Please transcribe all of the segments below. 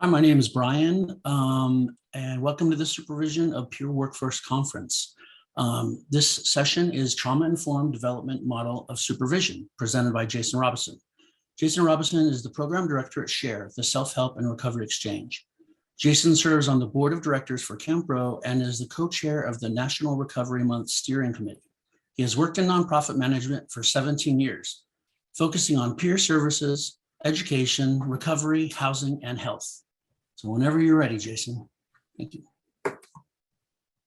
Hi, my name is Brian, and welcome to the Supervision of Peer Workforce Conference. This session is Trauma-Informed Development Model of Supervision, presented by Jason Robison. Jason Robison is the Program Director at SHARE, the Self-Help and Recovery Exchange. Jason serves on the Board of Directors for Campro and is the co-chair of the National Recovery Month Steering Committee. He has worked in nonprofit management for 17 years, focusing on peer services, education, recovery, housing, and health. So whenever you're ready, Jason. Thank you.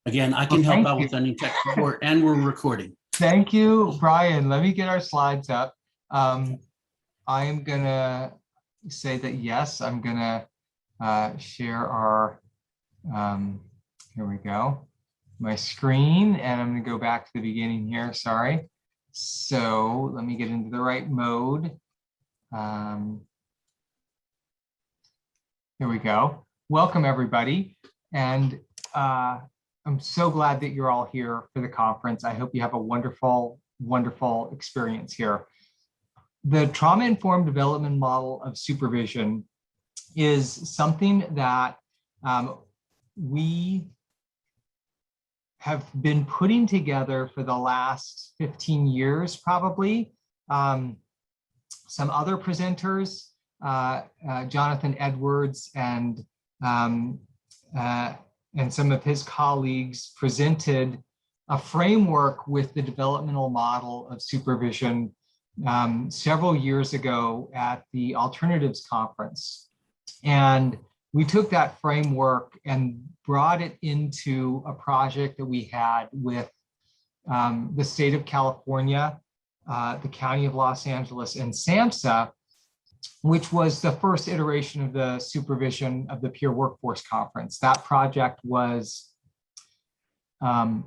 Again, I can help out with any tech support, and we're recording. Thank you, Brian. Let me get our slides up. I am gonna say that yes, I'm gonna share our, here we go, my screen, and I'm gonna go back to the beginning here, sorry. So let me get into the right mode. Here we go. Welcome, everybody. And I'm so glad that you're all here for the conference. I hope you have a wonderful, wonderful experience here. The trauma-informed development model of supervision is something that we have been putting together for the last 15 years, probably. Some other presenters, Jonathan Edwards and some of his colleagues presented a framework with the developmental model of supervision several years ago at the Alternatives Conference. And we took that framework and brought it into a project that we had with the state of California, the County of Los Angeles, and SAMHSA, which was the first iteration of the supervision of the Peer Workforce Conference. That project was funded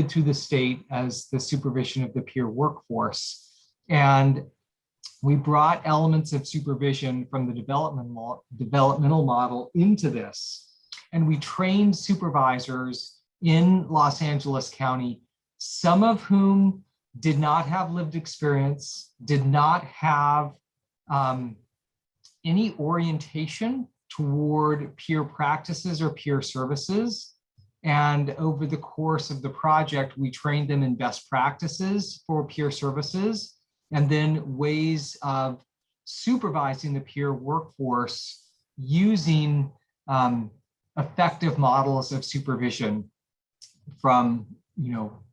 through the state as the supervision of the peer workforce. And we brought elements of supervision from the developmental model into this. And we trained supervisors in Los Angeles County, some of whom did not have lived experience, did not have any orientation toward peer practices or peer services. And over the course of the project, we trained them in best practices for peer services, and then ways of supervising the peer workforce using effective models of supervision from,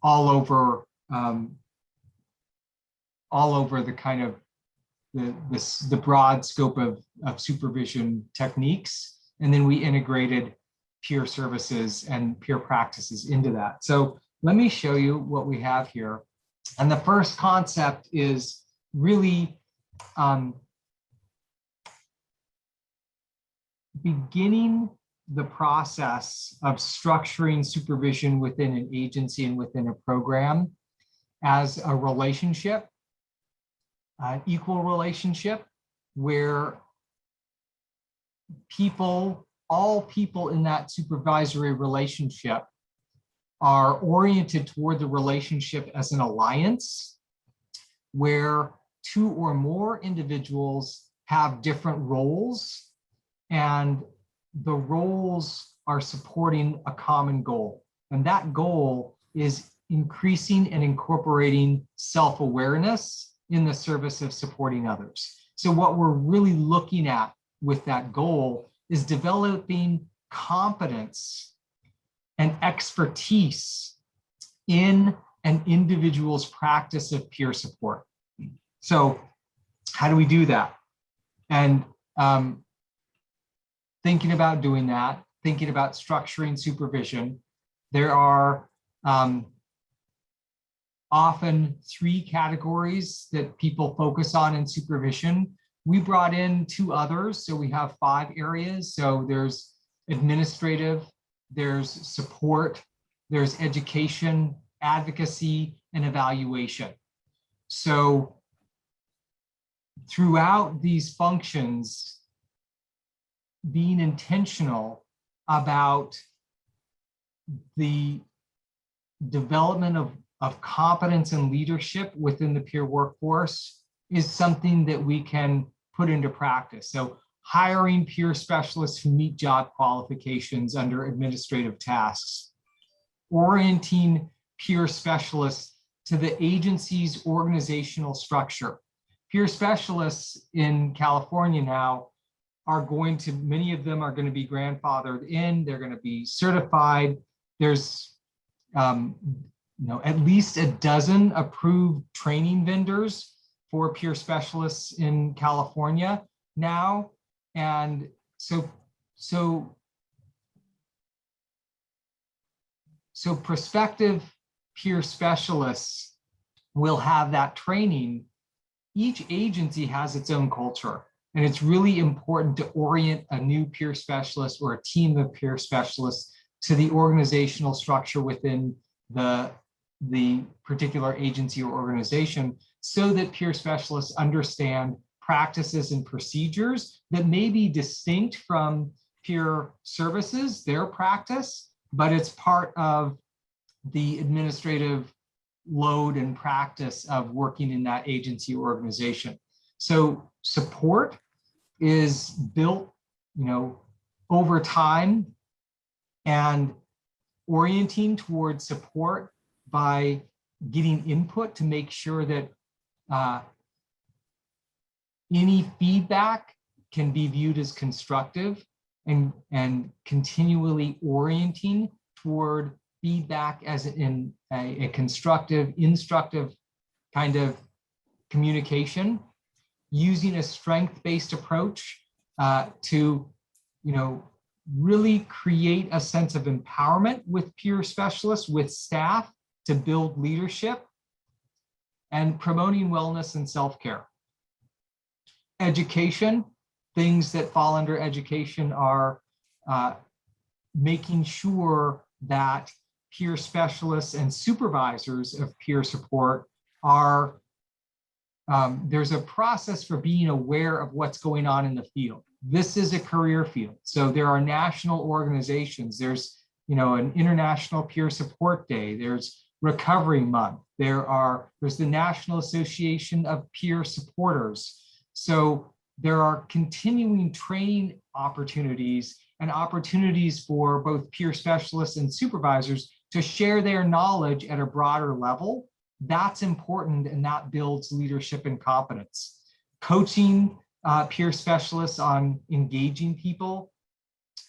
all over the kind of the broad scope of supervision techniques. And then we integrated peer services and peer practices into that. So let me show you what we have here. And the first concept is really beginning the process of structuring supervision within an agency and within a program as a relationship, an equal relationship, where all people in that supervisory relationship are oriented toward the relationship as an alliance, where two or more individuals have different roles, and the roles are supporting a common goal. And that goal is increasing and incorporating self-awareness in the service of supporting others. So what we're really looking at with that goal is developing competence and expertise in an individual's practice of peer support. So how do we do that? And thinking about doing that, thinking about structuring supervision, there are often three categories that people focus on in supervision. We brought in two others, so we have 5 areas. So there's administrative, there's support, there's education, advocacy, and evaluation. So throughout these functions, being intentional about the development of competence and leadership within the peer workforce is something that we can put into practice. So hiring peer specialists who meet job qualifications under administrative tasks, orienting peer specialists to the agency's organizational structure. Peer specialists in California now are going to, many of them are going to be grandfathered in, they're going to be certified. There's at least a dozen approved training vendors for peer specialists in California now. And so prospective peer specialists will have that training. Each agency has its own culture, and it's really important to orient a new peer specialist or a team of peer specialists to the organizational structure within the particular agency or organization, so that peer specialists understand practices and procedures that may be distinct from peer services, their practice, but it's part of the administrative load and practice of working in that agency or organization. So support is built, over time, and orienting towards support by getting input to make sure that any feedback can be viewed as constructive, and continually orienting toward feedback as in a constructive, instructive kind of communication, using a strength-based approach to, really create a sense of empowerment with peer specialists, with staff, to build leadership, and promoting wellness and self-care. Education, things that fall under education are making sure that peer specialists and supervisors of peer support are, there's a process for being aware of what's going on in the field. This is a career field. So there are national organizations. There's, an International Peer Support Day. There's Recovery Month. There's the National Association of Peer Supporters. So there are continuing training opportunities and opportunities for both peer specialists and supervisors to share their knowledge at a broader level. That's important, and that builds leadership and competence. Coaching peer specialists on engaging people,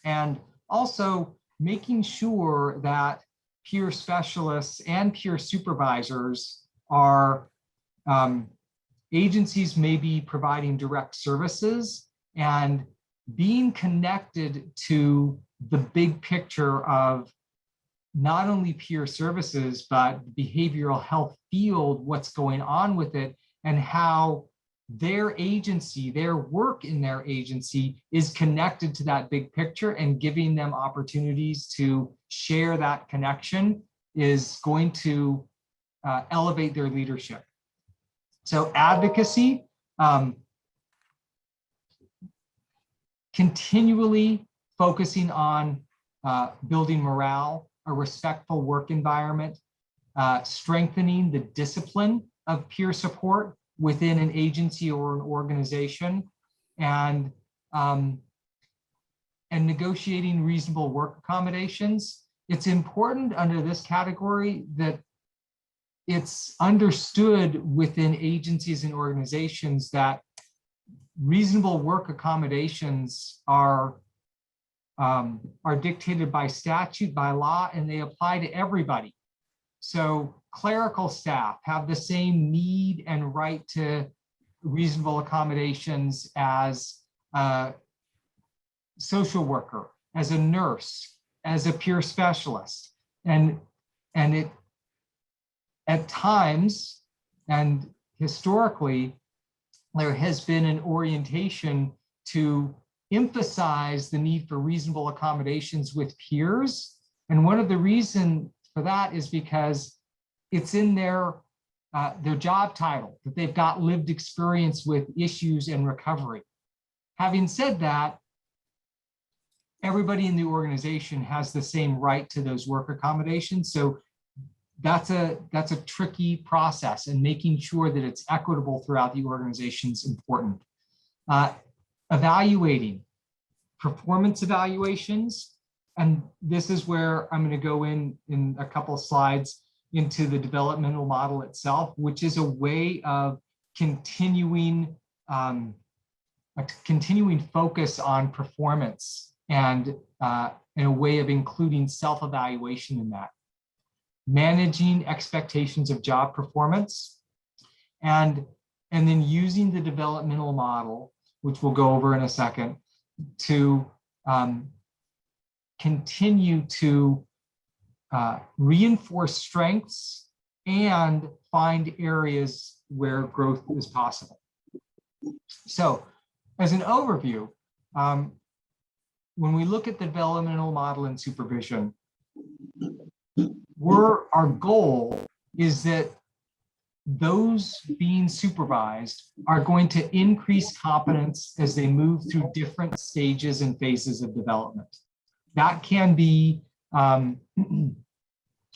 and also making sure that peer specialists and peer supervisors are, agencies may be providing direct services, and being connected to the big picture of not only peer services, but behavioral health field, what's going on with it, and how their agency, their work in their agency is connected to that big picture, and giving them opportunities to share that connection is going to elevate their leadership. So advocacy, continually focusing on building morale, a respectful work environment, strengthening the discipline of peer support within an agency or an organization, and negotiating reasonable work accommodations. It's important under this category that it's understood within agencies and organizations that reasonable work accommodations are dictated by statute, by law, and they apply to everybody. So clerical staff have the same need and right to reasonable accommodations as a social worker, as a nurse, as a peer specialist. And it, at times, and historically, there has been an orientation to emphasize the need for reasonable accommodations with peers. And one of the reasons for that is because it's in their job title, that they've got lived experience with issues and recovery. Having said that, everybody in the organization has the same right to those work accommodations. So that's a tricky process, and making sure that it's equitable throughout the organization is important. evaluating performance evaluations. And this is where I'm going to go in a couple of slides into the developmental model itself, which is a way of continuing focus on performance and in a way of including self-evaluation in that. Managing expectations of job performance, and then using the developmental model, which we'll go over in a second, to continue to reinforce strengths and find areas where growth is possible. So as an overview, when we look at the developmental model and supervision, our goal is that those being supervised are going to increase competence as they move through different stages and phases of development. That can be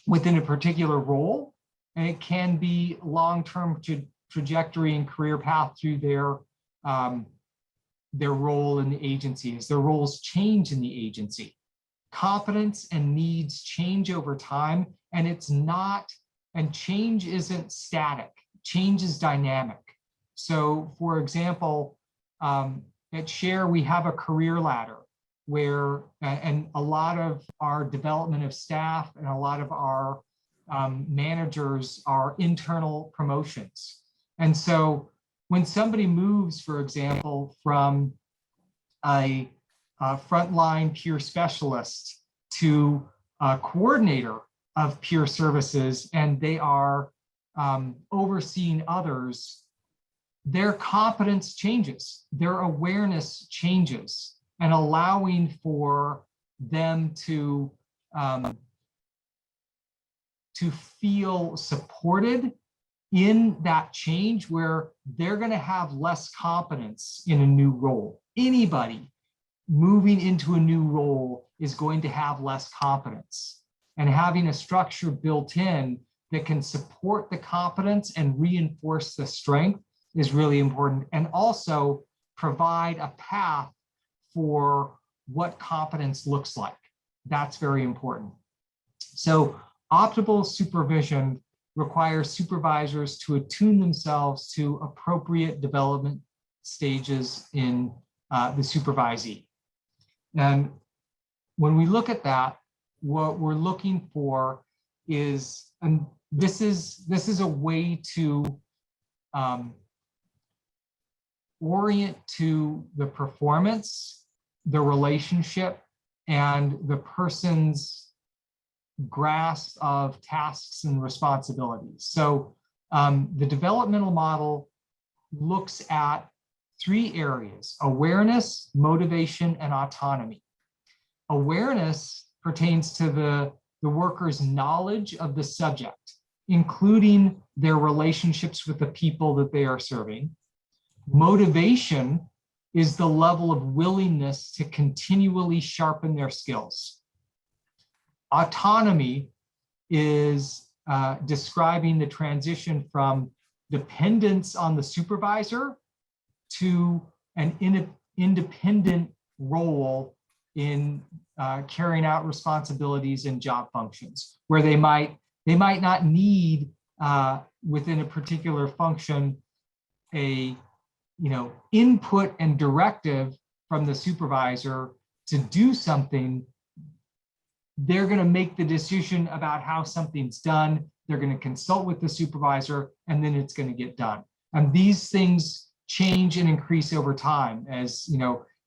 within a particular role, and it can be long-term trajectory and career path through their role in the agency as their roles change in the agency. Competence and needs change over time, and change isn't static. Change is dynamic. So for example, at Share, we have a career ladder where, and a lot of our development of staff and a lot of our managers are internal promotions. And so when somebody moves, for example, from a frontline peer specialist to a coordinator of peer services, and they are overseeing others, their competence changes, their awareness changes, and allowing for them to feel supported in that change, where they're going to have less competence in a new role. Anybody moving into a new role is going to have less competence. And having a structure built in that can support the competence and reinforce the strength is really important, and also provide a path for what competence looks like. That's very important. So optimal supervision requires supervisors to attune themselves to appropriate development stages in the supervisee. And when we look at that, what we're looking for is, and this is a way to orient to the performance, the relationship, and the person's grasp of tasks and responsibilities. So the developmental model looks at 3 areas: awareness, motivation, and autonomy. Awareness pertains to the worker's knowledge of the subject, including their relationships with the people that they are serving. Motivation is the level of willingness to continually sharpen their skills. Autonomy is describing the transition from dependence on the supervisor to an independent role in carrying out responsibilities and job functions, where they might not need within a particular function a input and directive from the supervisor to do something. They're going to make the decision about how something's done. They're going to consult with the supervisor, and then it's going to get done. And these things change and increase over time. As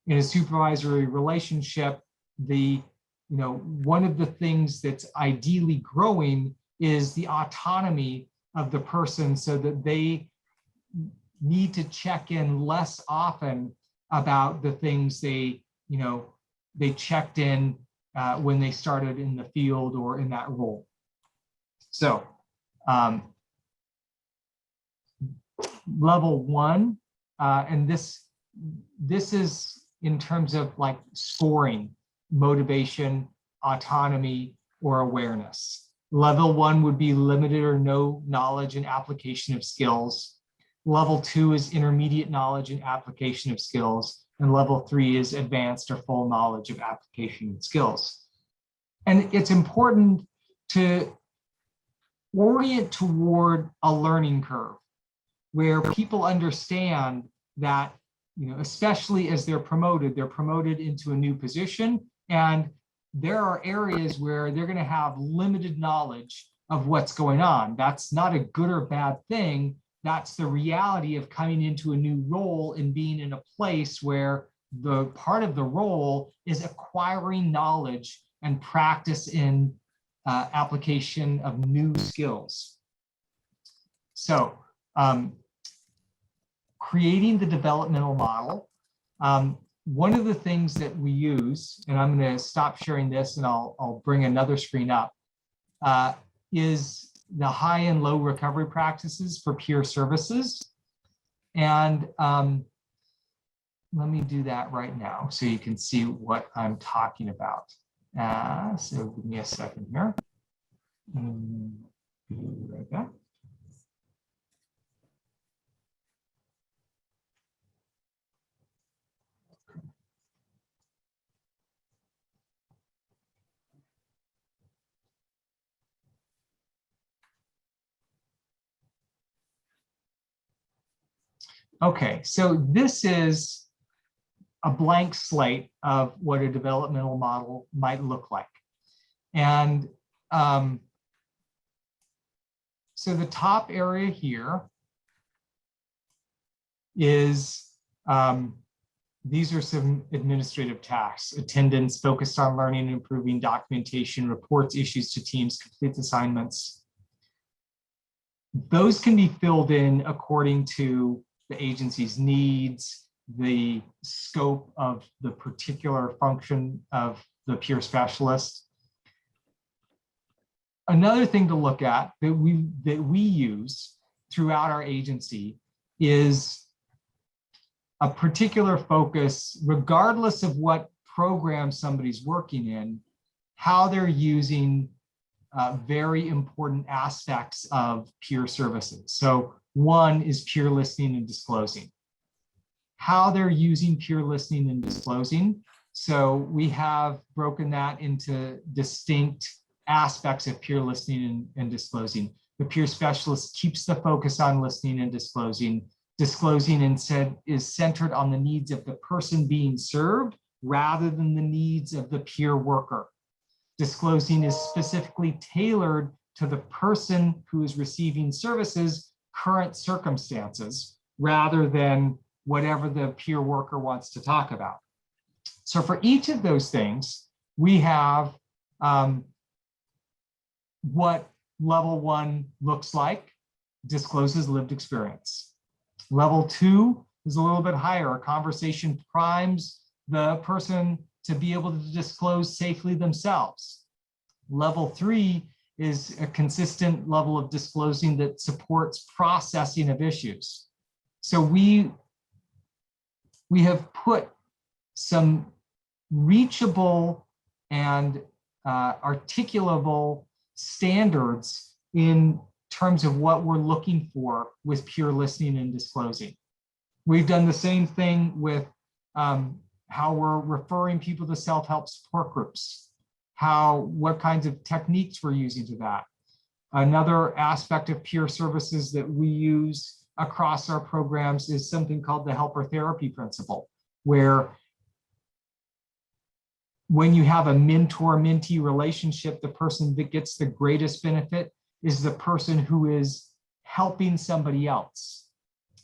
in a supervisory relationship, one of the things that's ideally growing is the autonomy of the person, so that they need to check in less often about the things they checked in when they started in the field or in that role. So level 1, and this is in terms of like scoring motivation, autonomy, or awareness. Level 1 would be limited or no knowledge and application of skills. Level 2 is intermediate knowledge and application of skills. and level 3 is advanced or full knowledge of application and skills. And it's important to orient toward a learning curve where people understand that, especially as they're promoted into a new position, and there are areas where they're going to have limited knowledge of what's going on. That's not a good or bad thing. That's the reality of coming into a new role and being in a place where the part of the role is acquiring knowledge and practice in application of new skills. So creating the developmental model. One of the things that we use, and I'm going to stop sharing this and I'll bring another screen up, is the high and low recovery practices for peer services. And let me do that right now so you can see what I'm talking about. So give me a second here. Be right back. Okay, so this is a blank slate of what a developmental model might look like. And so the top area here is, these are some administrative tasks: attendance, focused on learning and improving, documentation, reports, issues to teams, completes assignments. Those can be filled in according to the agency's needs, the scope of the particular function of the peer specialist. Another thing to look at that we use throughout our agency is a particular focus, regardless of what program somebody's working in, how they're using very important aspects of peer services. So one is peer listening and disclosing. How they're using peer listening and disclosing. So we have broken that into distinct aspects of peer listening and disclosing. The peer specialist keeps the focus on listening and disclosing. Disclosing instead is centered on the needs of the person being served rather than the needs of the peer worker. Disclosing is specifically tailored to the person who is receiving services' current circumstances rather than whatever the peer worker wants to talk about. So for each of those things, we have what level 1 looks like, discloses lived experience. Level 2 is a little bit higher. A conversation primes the person to be able to disclose safely themselves. Level 3 is a consistent level of disclosing that supports processing of issues. So we have put some reachable and articulable standards in terms of what we're looking for with peer listening and disclosing. We've done the same thing with how we're referring people to self-help support groups, what kinds of techniques we're using to that. Another aspect of peer services that we use across our programs is something called the helper therapy principle, where when you have a mentor-mentee relationship, the person that gets the greatest benefit is the person who is helping somebody else.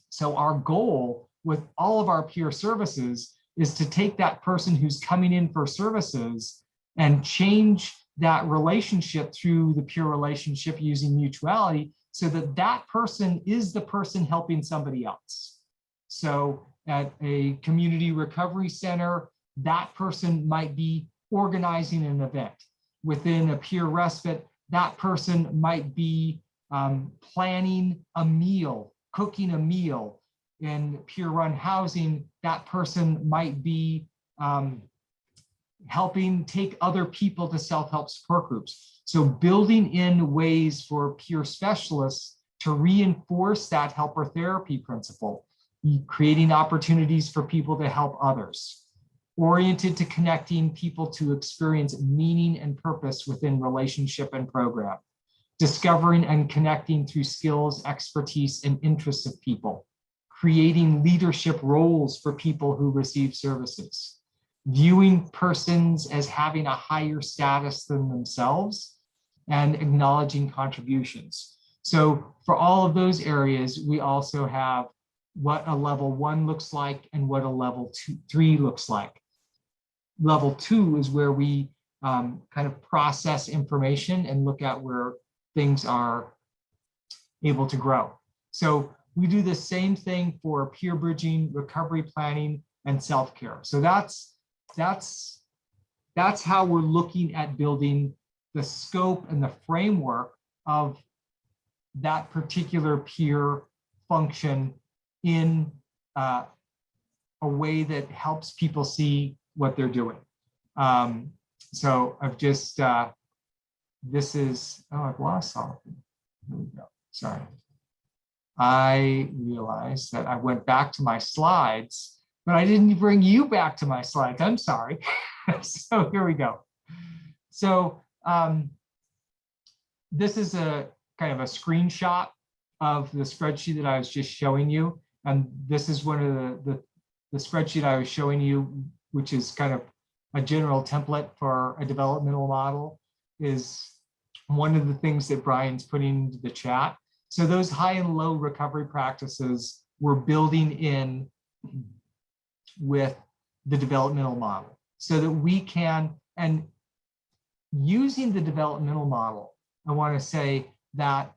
So our goal with all of our peer services is to take that person who's coming in for services and change that relationship through the peer relationship using mutuality so that that person is the person helping somebody else. So at a community recovery center, that person might be organizing an event. Within a peer respite, that person might be planning a meal, cooking a meal. In peer-run housing, that person might be helping take other people to self-help support groups. So building in ways for peer specialists to reinforce that helper therapy principle creating opportunities for people to help others, oriented to connecting people to experience meaning and purpose within relationship and program, discovering and connecting through skills, expertise, and interests of people, creating leadership roles for people who receive services, viewing persons as having a higher status than themselves, and acknowledging contributions. So for all of those areas, we also have what a level 1 looks like and what a level 3 looks like. Level 2 is where we kind of process information and look at where things are able to grow. So we do the same thing for peer bridging, recovery planning, and self-care. So that's how we're looking at building the scope and the framework of that particular peer function in a way that helps people see what they're doing. So I've just, this is, oh, I've lost something. Here we go, sorry. I realized that I went back to my slides, but I didn't bring you back to my slides, I'm sorry. So here we go. So this is a kind of a screenshot of the spreadsheet that I was just showing you. And this is one of the spreadsheet I was showing you, which is kind of a general template for a developmental model, is one of the things that Brian's putting into the chat. So those high and low recovery practices we're building in with the developmental model so that we can, and using the developmental model, I want to say that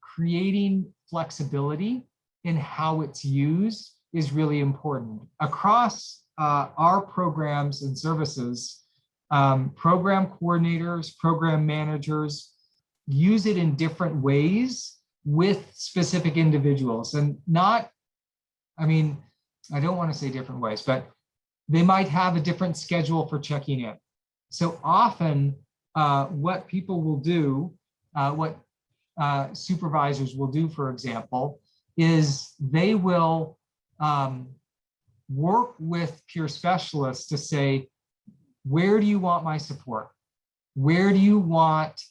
creating flexibility in how it's used is really important. Across our programs and services, program coordinators, program managers use it in different ways with specific individuals, and not, I mean, I don't want to say different ways, but they might have a different schedule for checking in. So often what people will do, what supervisors will do, for example, is they will work with peer specialists to say, where do you want my support? Where do you want,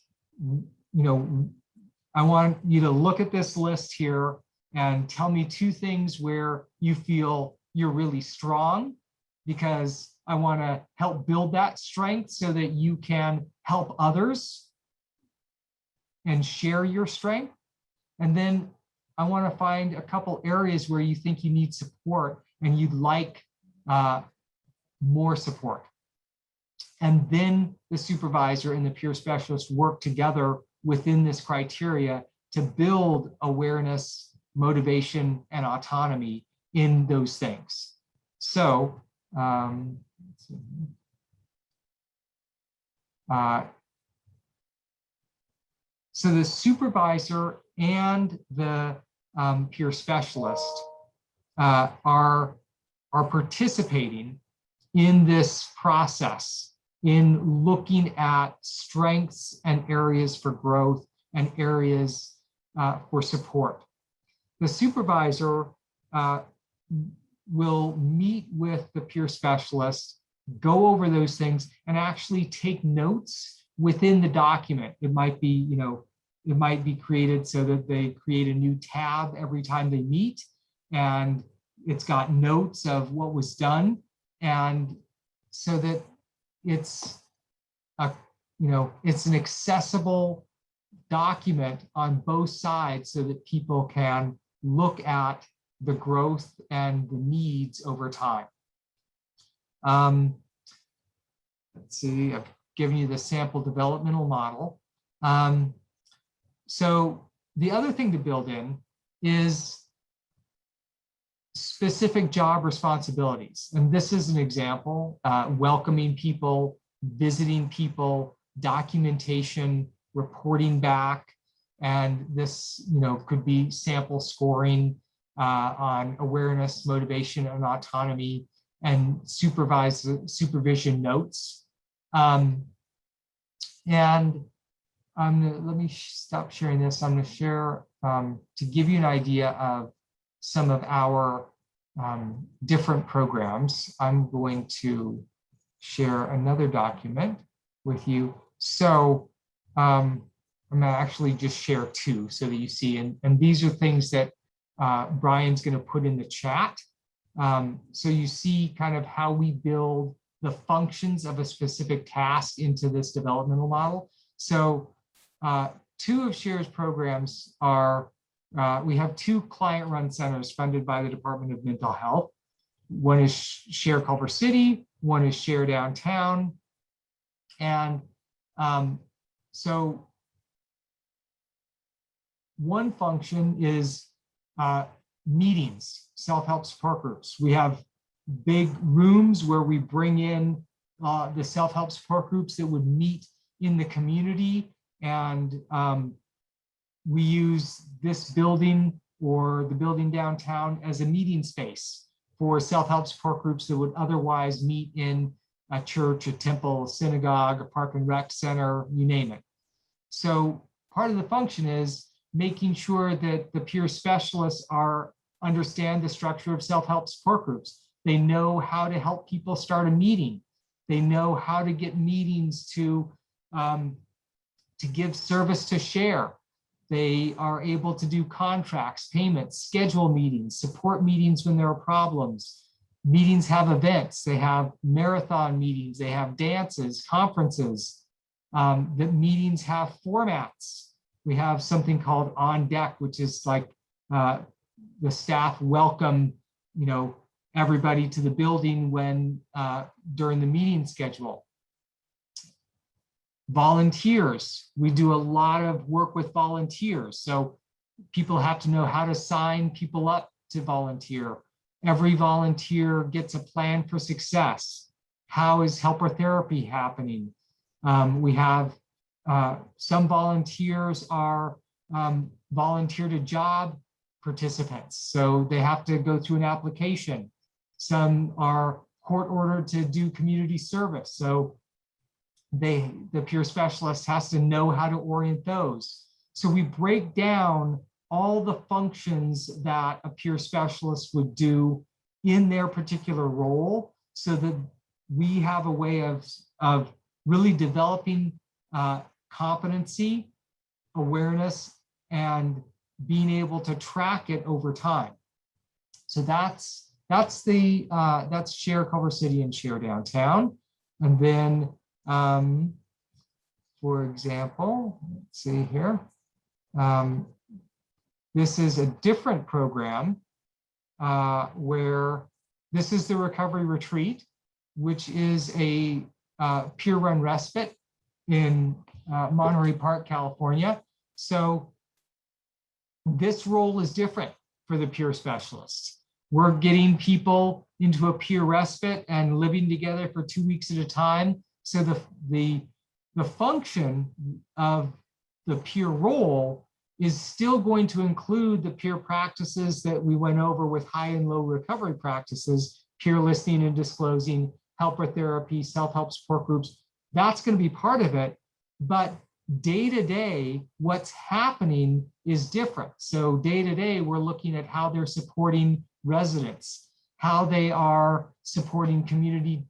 I want you to look at this list here and tell me 2 things where you feel you're really strong, because I want to help build that strength so that you can help others and share your strength. And then I want to find a couple areas where you think you need support and you'd like more support. And then the supervisor and the peer specialist work together within this criteria to build awareness, motivation, and autonomy in those things. So, so the supervisor and the peer specialist are participating in this process, in looking at strengths and areas for growth and areas for support. The supervisor will meet with the peer specialist, go over those things, and actually take notes within the document. It might be, it might be created so that they create a new tab every time they meet, and it's got notes of what was done, and so that it's a, it's an accessible document on both sides so that people can look at the growth and the needs over time. Let's see, I've given you the sample developmental model. So the other thing to build in is specific job responsibilities. And this is an example, welcoming people, visiting people, documentation, reporting back. And this, could be sample scoring on awareness, motivation, and autonomy, and supervision notes. And let me stop sharing this. I'm going to share to give you an idea of some of our different programs, I'm going to share another document with you. So I'm going to actually just share two so that you see, and these are things that Brian's going to put in the chat. So you see kind of how we build the functions of a specific task into this developmental model. So two of SHARE's programs are, we have two client-run centers funded by the Department of Mental Health. One is SHARE Culver City, one is SHARE Downtown. And so one function is meetings, self-help support groups. We have big rooms where we bring in the self-help support groups that would meet in the community, and we use this building or the building downtown as a meeting space for self-help support groups that would otherwise meet in a church, a temple, a synagogue, a park and rec center, you name it. So part of the function is making sure that the peer specialists understand the structure of self-help support groups. They know how to help people start a meeting. They know how to get meetings to give service to SHARE. They are able to do contracts, payments, schedule meetings, support meetings when there are problems. Meetings have events. They have marathon meetings. They have dances, conferences. The meetings have formats. We have something called On Deck, which is like the staff welcome, everybody to the building when during the meeting schedule. Volunteers, we do a lot of work with volunteers. So people have to know how to sign people up to volunteer. Every volunteer gets a plan for success. How is helper therapy happening? We have some volunteers are volunteer to job participants. So they have to go through an application. Some are court ordered to do community service. So the peer specialist has to know how to orient those. So we break down all the functions that a peer specialist would do in their particular role so that we have a way of really developing competency, awareness, and being able to track it over time. So that's SHARE Culver City and SHARE Downtown. And then, for example, let's see here. This is a different program where this is the Recovery Retreat, which is a peer-run respite in Monterey Park, California. So this role is different for the peer specialists. We're getting people into a peer respite and living together for 2 weeks at a time. So the function of the peer role is still going to include the peer practices that we went over with high and low recovery practices, peer listening and disclosing, helper therapy, self-help support groups. That's going to be part of it, but day to day, what's happening is different. So day to day, we're looking at how they're supporting residents, how they are supporting community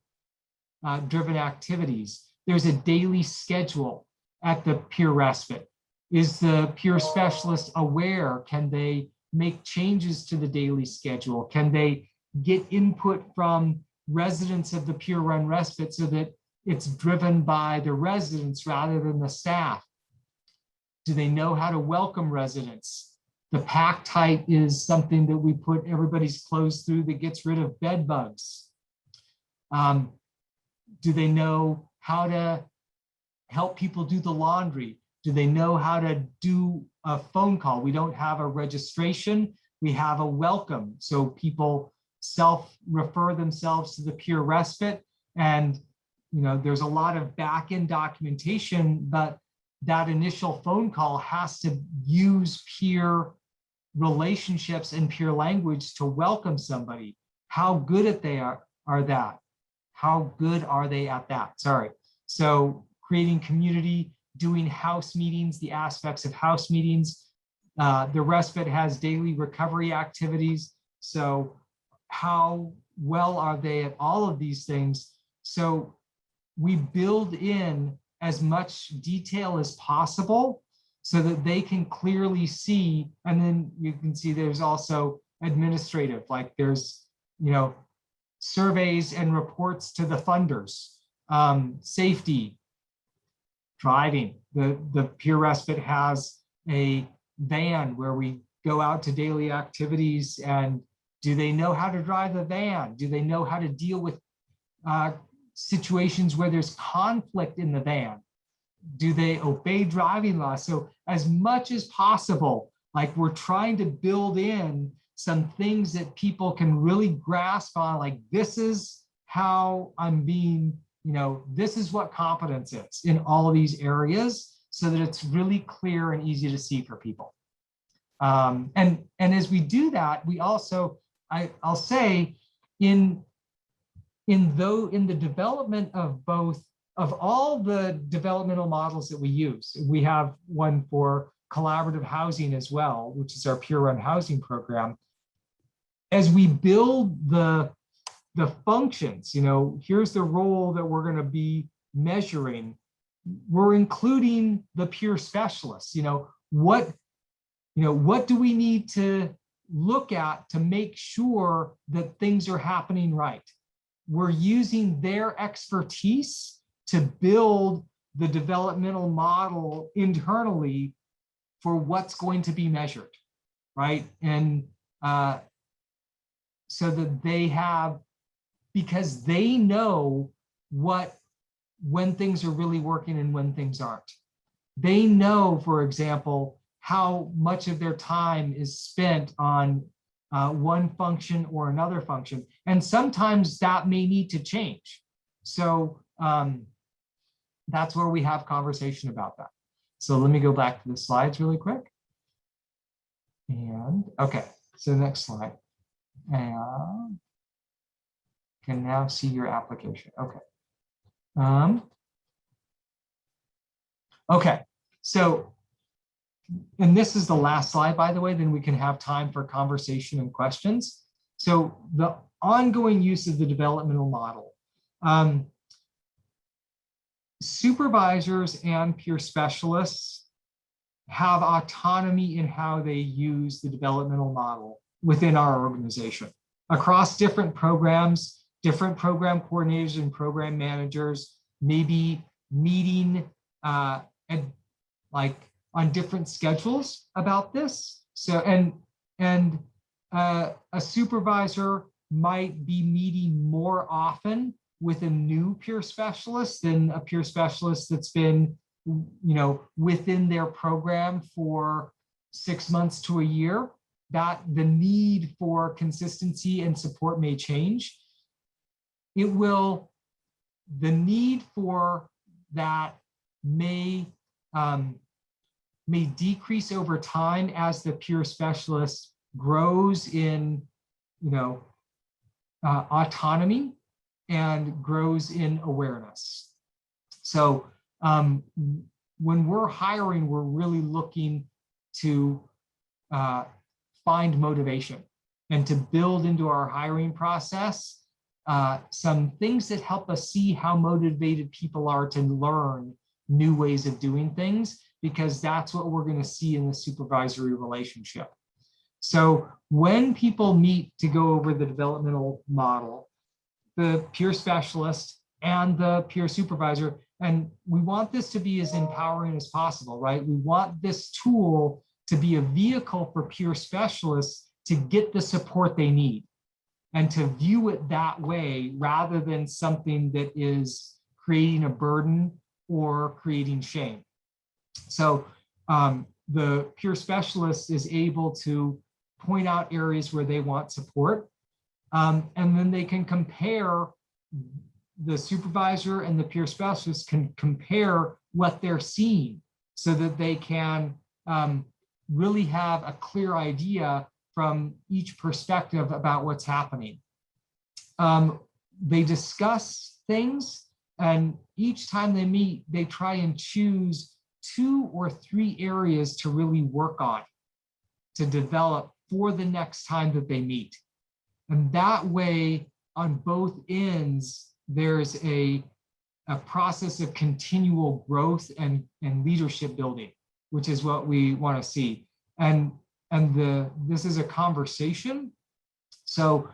driven activities. There's a daily schedule at the peer respite. Is the peer specialist aware? Can they make changes to the daily schedule? Can they get input from residents of the peer run respite so that it's driven by the residents rather than the staff? Do they know how to welcome residents? The pack tight is something that we put everybody's clothes through that gets rid of bed bugs. Do they know how to help people do the laundry? Do they know how to do a phone call? We don't have a registration, we have a welcome. So people self-refer themselves to the peer respite, and there's a lot of back-end documentation, but that initial phone call has to use peer relationships and peer language to welcome somebody. How good at they are that? How good are they at that? Sorry. So creating community, doing house meetings, the aspects of house meetings, The respite has daily recovery activities. So how well are they at all of these things? So we build in as much detail as possible so that they can clearly see. And then you can see there's also administrative, like there's, surveys and reports to the funders, safety, driving. The peer respite has a van where we go out to daily activities, and do they know how to drive the van? Do they know how to deal with situations where there's conflict in the van? Do they obey driving laws? So as much as possible, like we're trying to build in some things that people can really grasp on, like this is how I'm being, this is what competence is in all of these areas, so that it's really clear and easy to see for people. And as we do that, we also, I'll say, in the development of all the developmental models that we use, we have one for collaborative housing as well, which is our peer-run housing program. As we build the functions, here's the role that we're going to be measuring. We're including the peer specialists. What do we need to look at to make sure that things are happening right? We're using their expertise to build the developmental model internally for what's going to be measured, right? And so that they have, because they know when things are really working and when things aren't. They know, for example, how much of their time is spent on one function or another function. And sometimes that may need to change. So that's where we have conversation about that. So let me go back to the slides really quick. And okay, so next slide. And can now see your application. Okay. Okay, so, and this is the last slide, by the way, then we can have time for conversation and questions. So the ongoing use of the developmental model. Supervisors and peer specialists have autonomy in how they use the developmental model within our organization. Across different programs, different program coordinators and program managers may be meeting like on different schedules about this. So, and a supervisor might be meeting more often with a new peer specialist than a peer specialist that's been, within their program for 6 months to a year. That the need for consistency and support may change. The need for that may decrease over time as the peer specialist grows in, autonomy and grows in awareness. So when we're hiring, we're really looking to find motivation and to build into our hiring process some things that help us see how motivated people are to learn new ways of doing things, because that's what we're going to see in the supervisory relationship. So when people meet to go over the developmental model, the peer specialist and the peer supervisor, and we want this to be as empowering as possible, right? We want this tool to be a vehicle for peer specialists to get the support they need and to view it that way rather than something that is creating a burden or creating shame. So the peer specialist is able to point out areas where they want support, and then they can compare, the supervisor and the peer specialist can compare what they're seeing so that they can really have a clear idea from each perspective about what's happening. They discuss things, and each time they meet, they try and choose 2 or 3 areas to really work on. to develop for the next time that they meet. And that way, on both ends, there's a process of continual growth and leadership building, which is what we want to see. And this is a conversation. So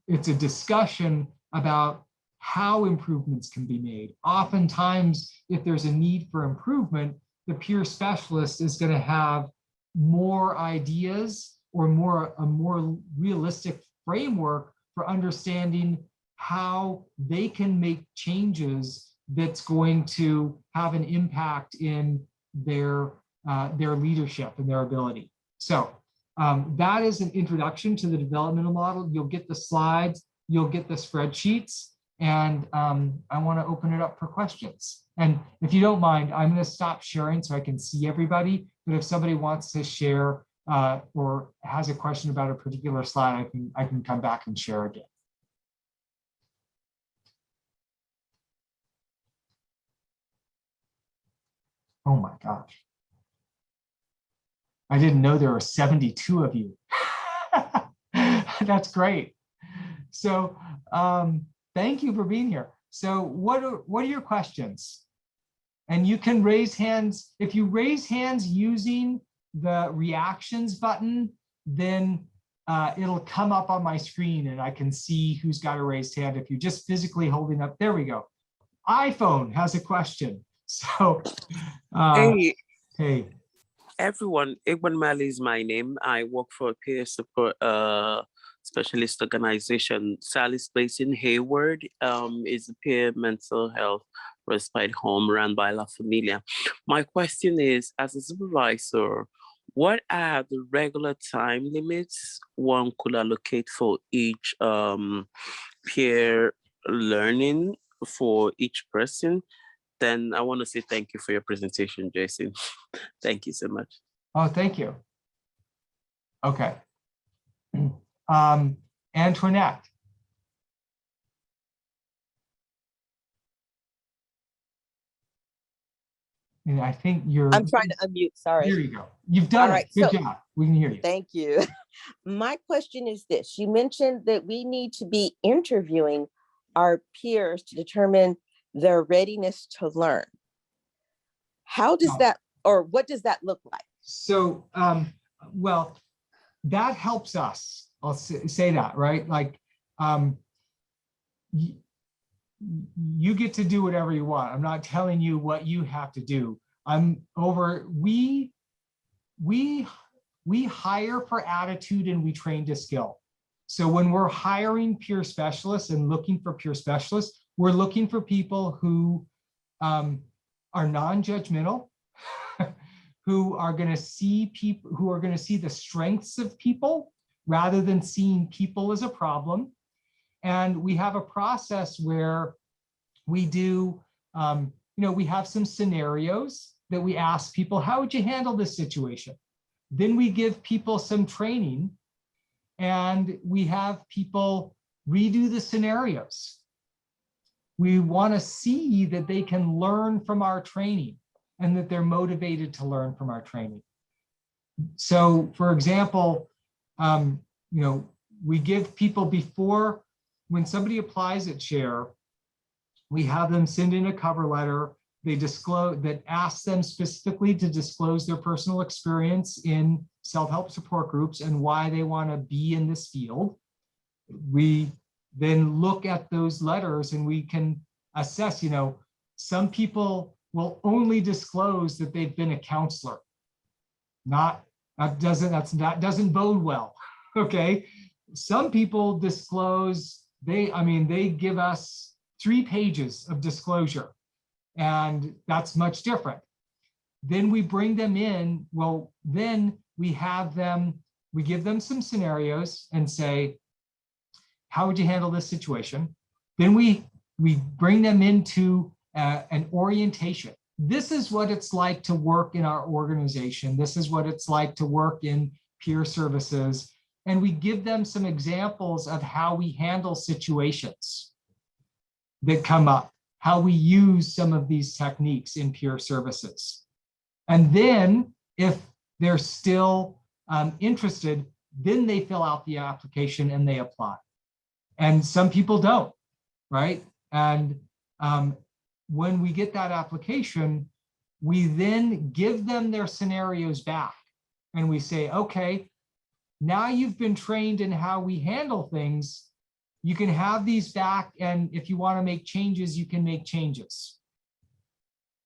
it's a discussion about how improvements can be made. Oftentimes, if there's a need for improvement, the peer specialist is going to have more ideas or a more realistic framework for understanding how they can make changes that's going to have an impact in their leadership and their ability. So that is an introduction to the developmental model. You'll get the slides, you'll get the spreadsheets, and I want to open it up for questions. And if you don't mind, I'm going to stop sharing so I can see everybody. But if somebody wants to share or has a question about a particular slide, I can come back and share again. Oh my gosh. I didn't know there were 72 of you. That's great. So thank you for being here. So what are your questions? And you can raise hands. If you raise hands using the reactions button, then it'll come up on my screen and I can see who's got a raised hand. If you're just physically holding up, there we go. iPhone has a question. So, hey. Everyone, Igban Mali is my name. I work for a peer support specialist organization. Sally's based in Hayward. Is a peer mental health respite home run by La Familia. My question is, as a supervisor, what are the regular time limits one could allocate for each peer learning for each person? Then I want to say thank you for your presentation, Jason. Thank you so much. Oh, thank you. Okay. Antoinette. And I think you're. I'm trying to unmute, sorry. There you go. You've done it. Good job. We can hear you. Thank you. My question is this. You mentioned that we need to be interviewing our peers to determine their readiness to learn. How does that, or what does that look like? So, well, that helps us. I'll say that, right? Like, you get to do whatever you want. I'm not telling you what you have to do. We hire for attitude and we train to skill. So when we're hiring peer specialists and looking for peer specialists, we're looking for people who are non-judgmental, who are going to see people, who are going to see the strengths of people rather than seeing people as a problem. And we have a process where we do, we have some scenarios that we ask people, how would you handle this situation? Then we give people some training and we have people redo the scenarios. We want to see that they can learn from our training and that they're motivated to learn from our training. So for example, we give people before, when somebody applies at SHARE, we have them send in a cover letter. They disclose, that asks them specifically to disclose their personal experience in self-help support groups and why they want to be in this field. We then look at those letters and we can assess, some people will only disclose that they've been a counselor. That doesn't bode well, okay? Some people disclose, they give us 3 pages of disclosure, and that's much different. Then we bring them in, then we give them some scenarios and say, how would you handle this situation? Then we bring them into an orientation. This is what it's like to work in our organization. This is what it's like to work in peer services. And we give them some examples of how we handle situations that come up, how we use some of these techniques in peer services. And then if they're still interested, then they fill out the application and they apply. And some people don't, right? And when we get that application, we then give them their scenarios back. And we say, okay, now you've been trained in how we handle things. You can have these back. And if you want to make changes, you can make changes.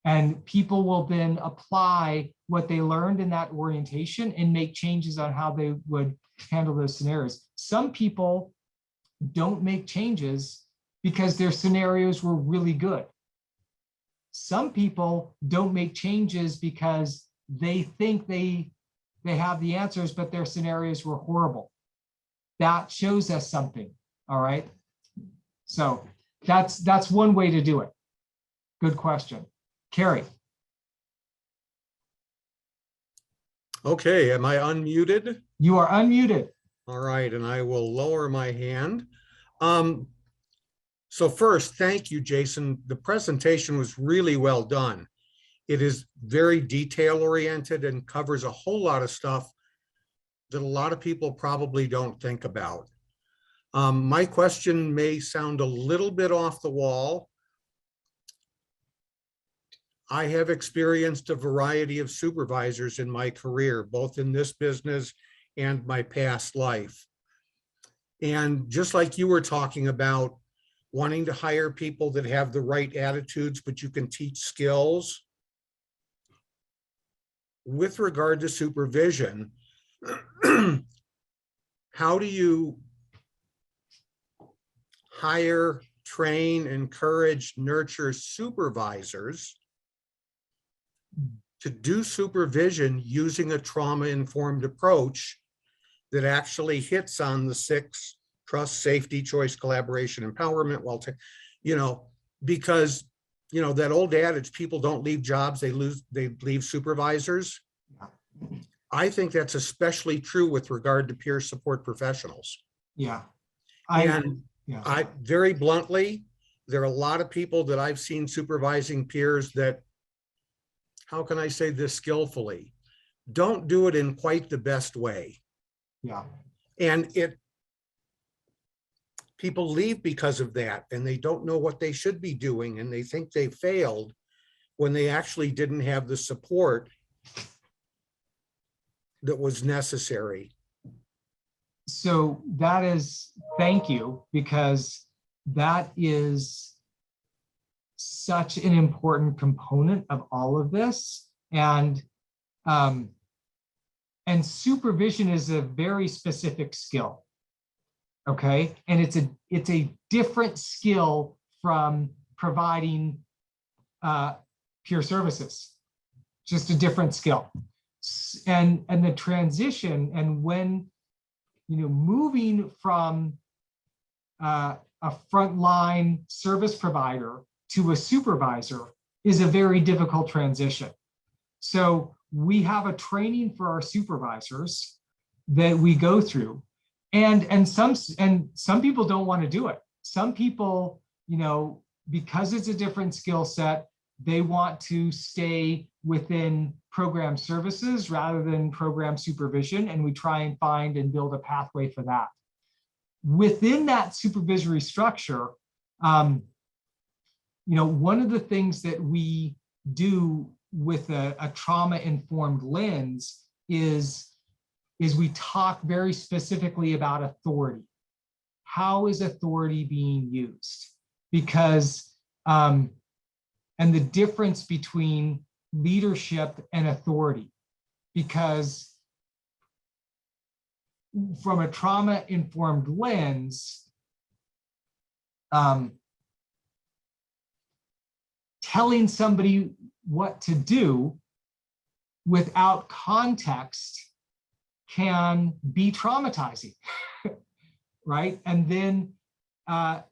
And people will then apply what they learned in that orientation and make changes on how they would handle those scenarios. Some people don't make changes because their scenarios were really good. Some people don't make changes because they think they have the answers, but their scenarios were horrible. That shows us something, all right? So that's one way to do it. Good question. Carrie. Okay, am I unmuted? You are unmuted. All right, and I will lower my hand. So first, thank you, Jason. The presentation was really well done. It is very detail-oriented and covers a whole lot of stuff that a lot of people probably don't think about. My question may sound a little bit off the wall. I have experienced a variety of supervisors in my career, both in this business and my past life. And just like you were talking about wanting to hire people that have the right attitudes, but you can teach skills. With regard to supervision, how do you hire, train, encourage, nurture supervisors to do supervision using a trauma-informed approach that actually hits on the 6: trust, safety, choice, collaboration, empowerment, because that old adage, people don't leave jobs, they leave supervisors. I think that's especially true with regard to peer support professionals. Yeah. I very bluntly, there are a lot of people that I've seen supervising peers that, how can I say this skillfully, don't do it in quite the best way. Yeah. And people leave because of that, and they don't know what they should be doing, and they think they failed when they actually didn't have the support that was necessary. So that is, thank you, because that is such an important component of all of this. And supervision is a very specific skill. Okay, and it's a different skill from providing peer services, just a different skill. And the transition, and when moving from a frontline service provider to a supervisor is a very difficult transition. So we have a training for our supervisors that we go through. And some people don't want to do it. Some people, because it's a different skill set, they want to stay within program services rather than program supervision. And we try and find and build a pathway for that. Within that supervisory structure, one of the things that we do with a trauma-informed lens is we talk very specifically about authority. How is authority being used? Because, and the difference between leadership and authority. Because from a trauma-informed lens, telling somebody what to do without context can be traumatizing, right? And then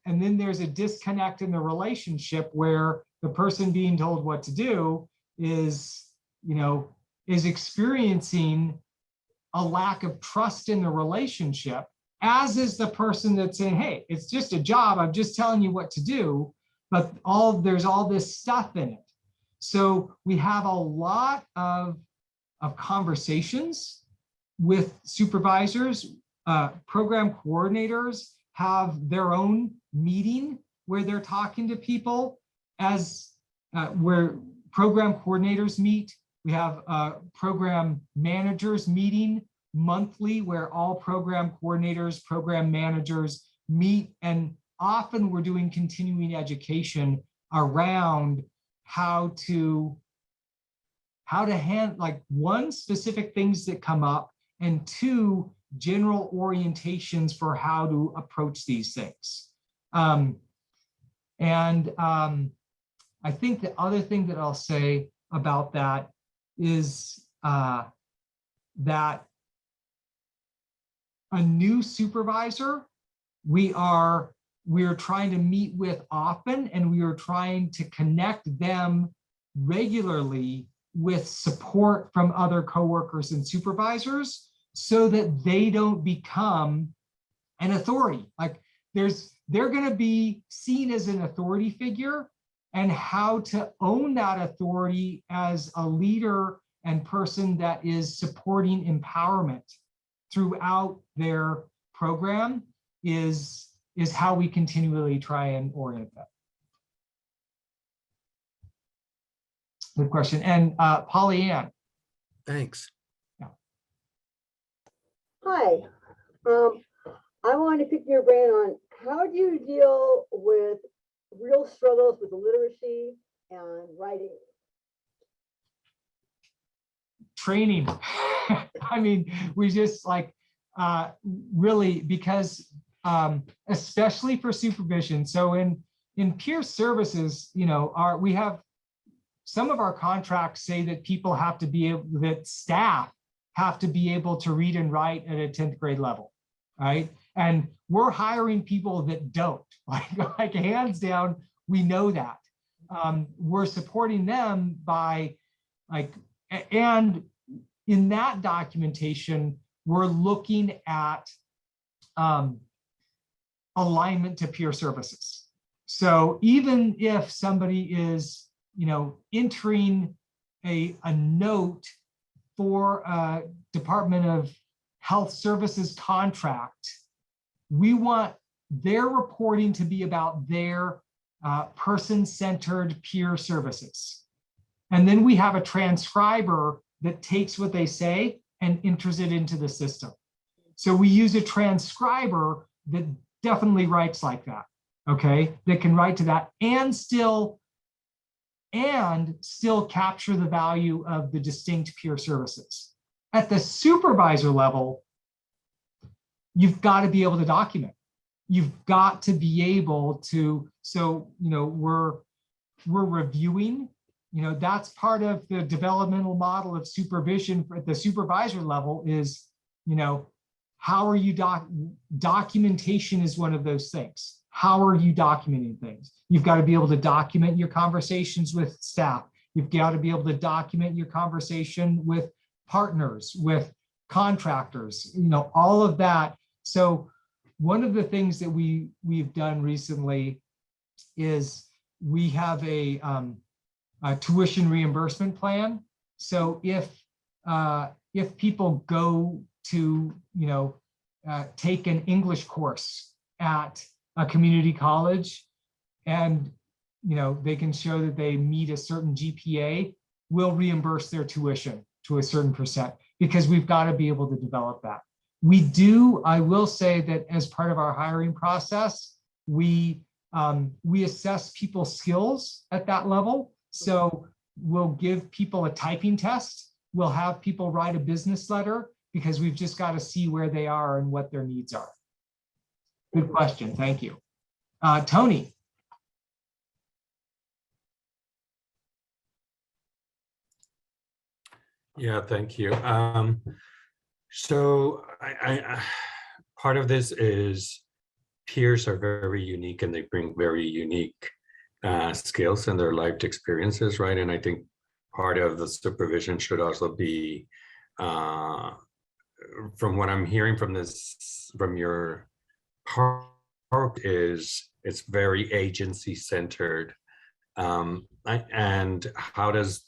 there's a disconnect in the relationship where the person being told what to do is experiencing a lack of trust in the relationship, as is the person that's saying, hey, it's just a job, I'm just telling you what to do, but there's all this stuff in it. So we have a lot of conversations with supervisors, program coordinators have their own meeting where they're talking to people as where program coordinators meet. We have program managers meeting monthly where all program coordinators, program managers meet, and often we're doing continuing education around how to handle, like, one, specific things that come up, and two, general orientations for how to approach these things. I think the other thing that I'll say about that is that a new supervisor, we're trying to meet with often, and we are trying to connect them regularly with support from other coworkers and supervisors so that they don't become an authority. Like, they're going to be seen as an authority figure, and how to own that authority as a leader and person that is supporting empowerment throughout their program is how we continually try and orient that. Good question. And Polly Ann. Thanks. Yeah. Hi. I want to pick your brain on how do you deal with real struggles with literacy and writing? Training. I mean, we just like really, because especially for supervision. So in peer services, you know, we have some of our contracts say that people have to be able, that staff have to be able to read and write at a 10th grade level, right? And we're hiring people that don't, like hands down, we know that. We're supporting them by and in that documentation, we're looking at alignment to peer services. So even if somebody is, you know, entering a note for a Department of Health Services contract, we want their reporting to be about their person-centered peer services. And then we have a transcriber that takes what they say and enters it into the system. So we use a transcriber that definitely writes like that, okay? That can write to that and still capture the value of the distinct peer services. At the supervisor level, you've got to be able to document. You've got to be able to, so, you know, we're reviewing, you know, that's part of the developmental model of supervision at the supervisor level is, you know, how are you documentation is one of those things. How are you documenting things? You've got to be able to document your conversations with staff. You've got to be able to document your conversation with partners, with contractors, you know, all of that. So one of the things that we've done recently is we have a tuition reimbursement plan. So if people go to, you know, take an English course at a community college and, you know, they can show that they meet a certain GPA, we'll reimburse their tuition to a certain percent, because we've got to be able to develop that. We do, I will say that as part of our hiring process, we assess people's skills at that level. So we'll give people a typing test. We'll have people write a business letter, because we've just got to see where they are and what their needs are. Good question, thank you. Tony. Yeah, thank you. So I part of this is peers are very unique and they bring very unique skills and their lived experiences, right? And I think part of the supervision should also be, from what I'm hearing from this, from your part, is it's very agency centered. And how does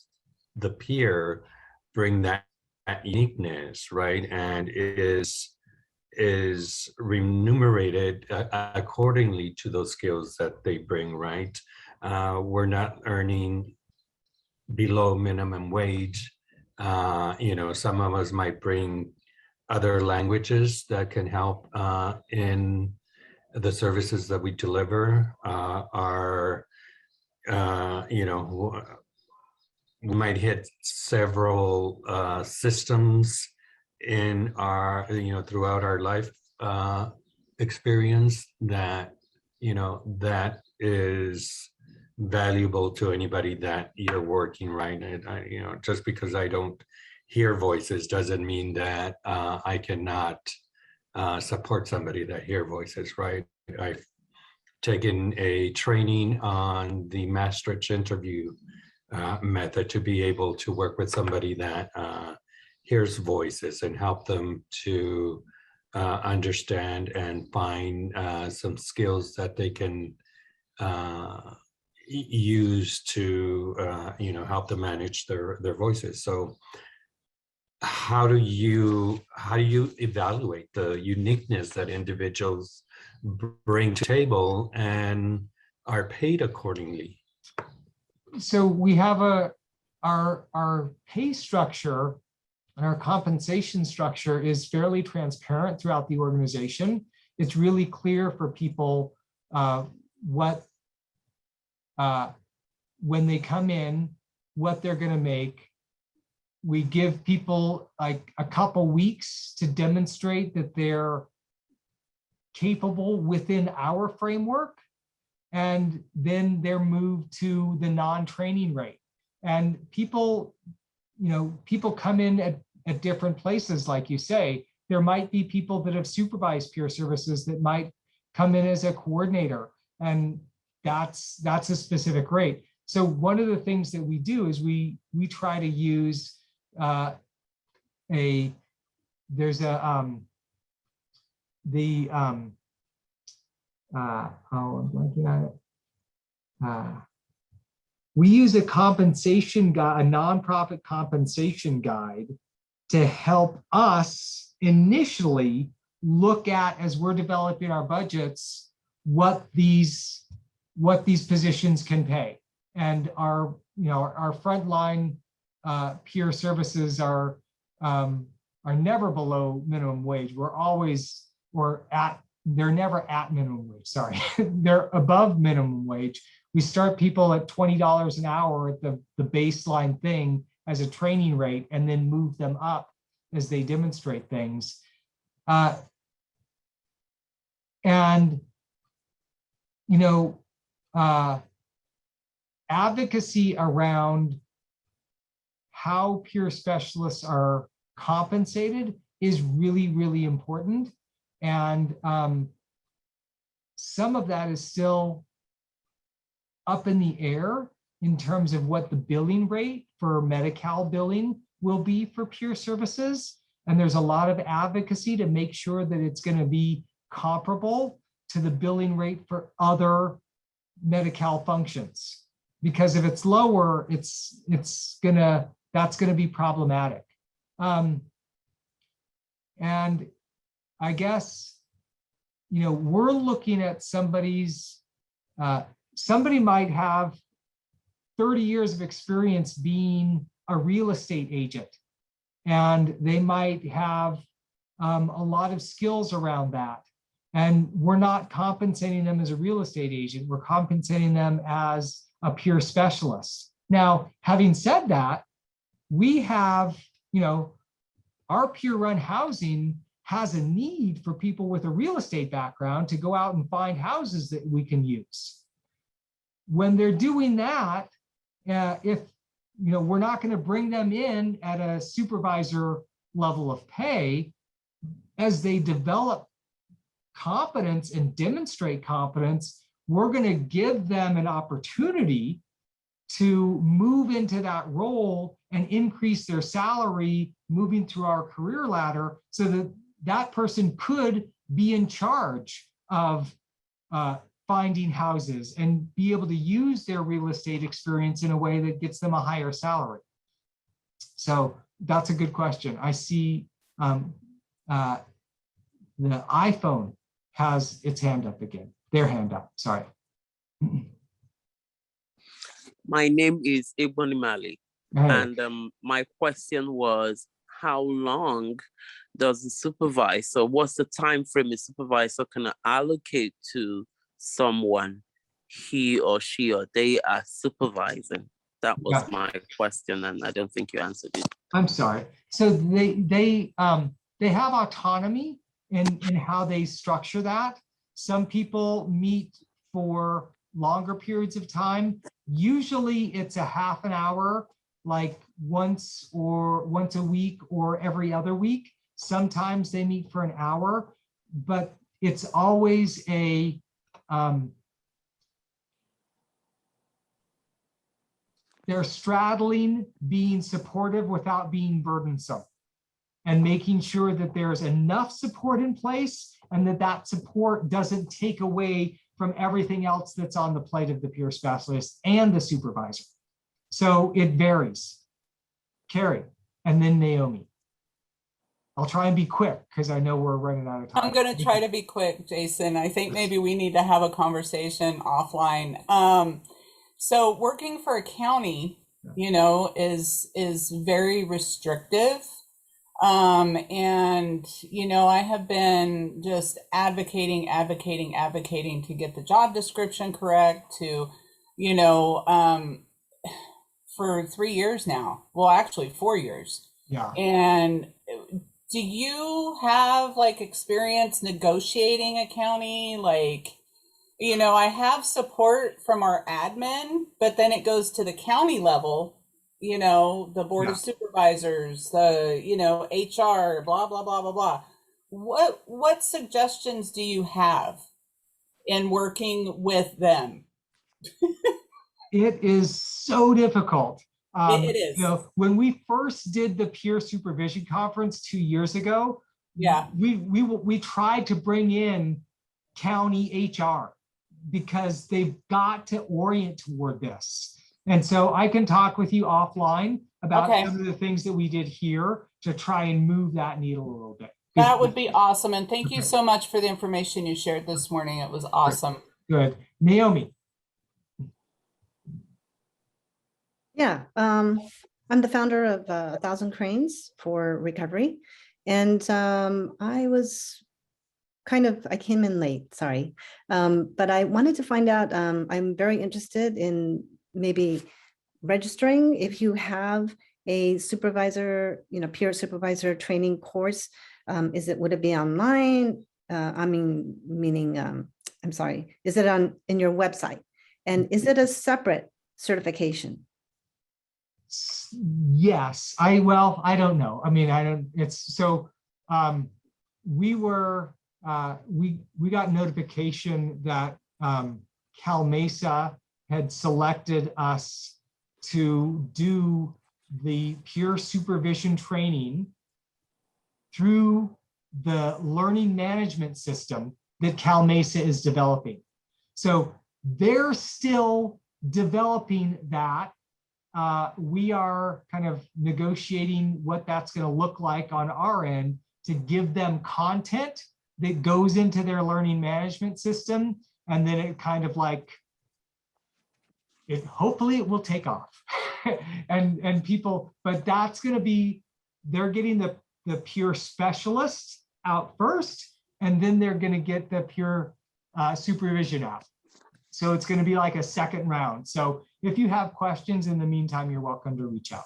the peer bring that uniqueness, right? And is remunerated accordingly to those skills that they bring, right? We're not earning below minimum wage. Some of us might bring other languages that can help in the services that we deliver. We might hit several systems in our, throughout our life experience that, that is valuable to anybody that you're working, right? And just because I don't hear voices doesn't mean that I cannot support somebody that hear voices, right? I've taken a training on the Maastricht interview method to be able to work with somebody that hears voices and help them to understand and find some skills that they can use to help them manage their voices. So how do you evaluate the uniqueness that individuals bring to the table and are paid accordingly? So we have our pay structure and our compensation structure is fairly transparent throughout the organization. It's really clear for people what when they come in, what they're going to make. We give people like a couple weeks to demonstrate that they're capable within our framework, and then they're moved to the non-training rate. And people, people come in at different places, like you say. There might be people that have supervised peer services that might come in as a coordinator, and that's a specific rate. So one of the things that we do is we try to use we use a compensation guide, a nonprofit compensation guide, to help us initially look at, as we're developing our budgets, what these positions can pay. And our frontline peer services are never below minimum wage. They're never at minimum wage, sorry. They're above minimum wage. We start people at $20 an hour at the baseline thing as a training rate, and then move them up as they demonstrate things. Advocacy around how peer specialists are compensated is really, really important. And some of that is still up in the air in terms of what the billing rate for Medi-Cal billing will be for peer services. And there's a lot of advocacy to make sure that it's going to be comparable to the billing rate for other Medi-Cal functions. Because if it's lower, that's gonna be problematic. And I guess, we're looking at somebody might have 30 years of experience being a real estate agent, and they might have a lot of skills around that. And we're not compensating them as a real estate agent, we're compensating them as a peer specialist. Now, having said that, we have, our peer-run housing has a need for people with a real estate background to go out and find houses that we can use. When they're doing that, if we're not going to bring them in at a supervisor level of pay, as they develop competence and demonstrate competence, we're going to give them an opportunity to move into that role and increase their salary moving through our career ladder, so that that person could be in charge of finding houses and be able to use their real estate experience in a way that gets them a higher salary. So that's a good question. I see the iPhone has its hand up again. Their hand up, sorry. My name is Ebonimali, Hey. and my question was, how long does the supervisor, what's the time frame a supervisor can allocate to someone he or she or they are supervising? That was my question, and I don't think you answered it. I'm sorry. So they have autonomy in how they structure that. Some people meet for longer periods of time. Usually it's a half an hour, like once a week or every other week. Sometimes they meet for an hour, but it's always a they're straddling being supportive without being burdensome, and making sure that there's enough support in place and that support doesn't take away from everything else that's on the plate of the peer specialist and the supervisor. So it varies. Carrie, and then Naomi. I'll try and be quick because I know we're running out of time. I'm going to try to be quick, Jason. I think maybe we need to have a conversation offline. So working for a county, you know, is very restrictive. And, you know, I have been just advocating to get the job description correct, to, you know, for 3 years now. Well, actually 4 years. Yeah. And do you have like experience negotiating a county? Like, you know, I have support from our admin, but then it goes to the county level, you know, the board of supervisors, the, you know, HR, blah, blah, blah, blah, blah. What suggestions do you have in working with them? It is so difficult. It is. You know, when we first did the peer supervision conference 2 years ago, we tried to bring in county HR because they've got to orient toward this. And so I can talk with you offline about some of the things that we did here to try and move that needle a little bit. That would be awesome. And thank you so much for the information you shared this morning. It was awesome. Good. Naomi. Yeah, I'm the founder of 1,000 Cranes for Recovery. And I came in late, sorry. But I wanted to find out, I'm very interested in maybe registering if you have a supervisor, you know, peer supervisor training course. Would it be online? I'm sorry, is it in your website? And is it a separate certification? Yes, I don't know. I mean, we got notification that Cal Mesa had selected us to do the peer supervision training through the learning management system that Cal Mesa is developing. So they're still developing that. We are kind of negotiating what that's going to look like on our end to give them content that goes into their learning management system. And then it kind of like, hopefully it will take off and people, but that's going to be, they're getting the peer specialists out first, and then they're going to get the peer supervision out. So it's going to be like a second round. So if you have questions in the meantime, you're welcome to reach out.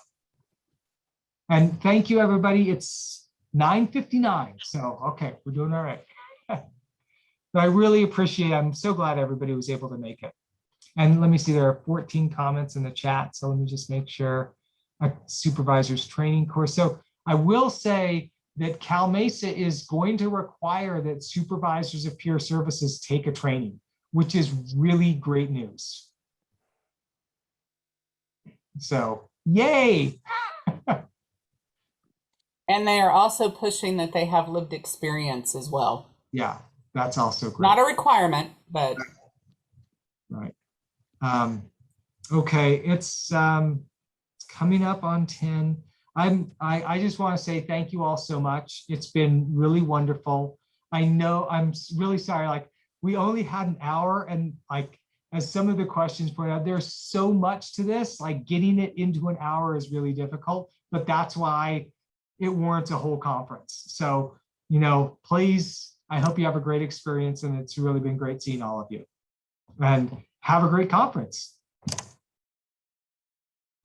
And thank you, everybody. It's 9:59. So, okay, we're doing all right. But I really appreciate it. I'm so glad everybody was able to make it. And let me see, there are 14 comments in the chat. So let me just make sure. A supervisor's training course. So I will say that Cal Mesa is going to require that supervisors of peer services take a training, which is really great news. So, yay. And they are also pushing that they have lived experience as well. Yeah, that's also great. Not a requirement, but. Right. Okay, it's coming up on 10. I just want to say thank you all so much. It's been really wonderful. I know I'm really sorry, like we only had an hour, and like as some of the questions point out, there's so much to this, like getting it into an hour is really difficult, but that's why it warrants a whole conference. So, you know, please, I hope you have a great experience, and it's really been great seeing all of you. And have a great conference.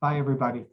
Bye, everybody.